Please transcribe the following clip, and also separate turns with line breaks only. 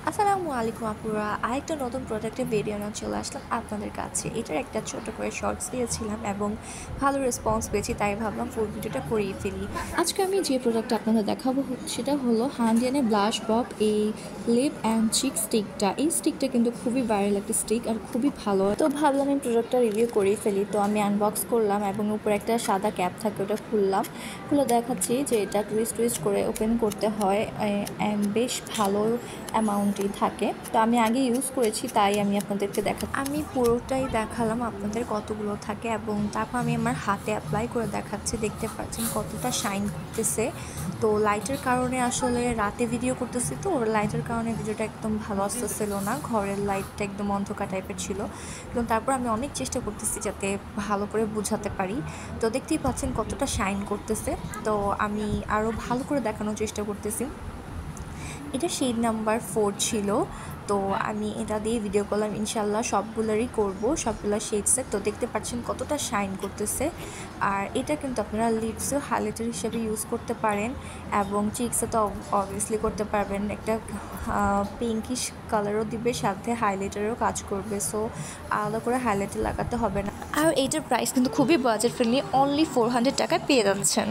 আসসালামু আলাইকুম আপুরা, আরেকটা নতুন প্রোডাক্টের ভিডিও নিয়ে চলে আসলাম আপনাদের কাছে। এটার একটা ছোট করে শর্টস দিয়েছিলাম এবং ভালো রেসপন্স পেয়েছি, তাই ভাবলাম ফুল ভিডিওটা করিয়ে ফেলি। আজকে আমি যে প্রোডাক্টটা আপনাদের দেখাবো সেটা হলো হান্ডিয়ানে ব্লাশ বব এই লিপ অ্যান্ড চিক স্টিকটা। এই স্টিকটা কিন্তু খুবই ভাইরাল একটা স্টিক আর খুবই ভালো, তো ভাবলাম এই প্রোডাক্টটা রিভিউ করেই ফেলি। তো আমি আনবক্স করলাম এবং উপরে একটা সাদা ক্যাপ থাকে, ওটা খুলে দেখাচ্ছি যে এটা টুইস্ট টুইস্ট করে ওপেন করতে হয় অ্যান্ড বেশ ভালো অ্যামাউন্টই থাকে। তো আমি আগে ইউজ করেছি, তাই আমি আপনাদেরকে আমি পুরোটাই দেখালাম আপনাদের কতগুলো থাকে, এবং তারপর আমি আমার হাতে অ্যাপ্লাই করে দেখাচ্ছি। দেখতে পাচ্ছেন কতটা শাইন করতেছে। তো লাইটের কারণে আসলে রাতে ভিডিও করতেছি, তো লাইটের কারণে ভিডিওটা একদম ভালো আসতেছিল না, ঘরের লাইটটা একদম অন্ধকার টাইপের ছিল। এবং তারপর আমি অনেক চেষ্টা করতেছি যাতে ভালো করে বোঝাতে পারি। তো দেখতেই পাচ্ছেন কতটা শাইন করতেছে। তো আমি আরও ভালো করে দেখানোর চেষ্টা করতেছি। এটা শেড নাম্বার 4 ছিল। তো আমি এটা দিয়ে ভিডিও করলাম, ইনশাল্লাহ সবগুলোরই করব, সবগুলো শেডসের। তো দেখতে পাচ্ছেন কতটা শাইন করতেছে। আর এটা কিন্তু আপনারা লিপসেও হাইলাইটার হিসেবে ইউজ করতে পারেন, এবং চিক্সে তো অবভিয়াসলি করতে পারবেন। একটা পিঙ্কিশ কালারও দিবে, সাথে হাইলাইটারও কাজ করবে। সো আলাদা করে হাইলাইটার লাগাতে হবে না। আর এইটার প্রাইস কিন্তু খুবই বাজেট ফ্রেন্ডলি, অনলি 400 টাকায় পেয়ে যাচ্ছেন।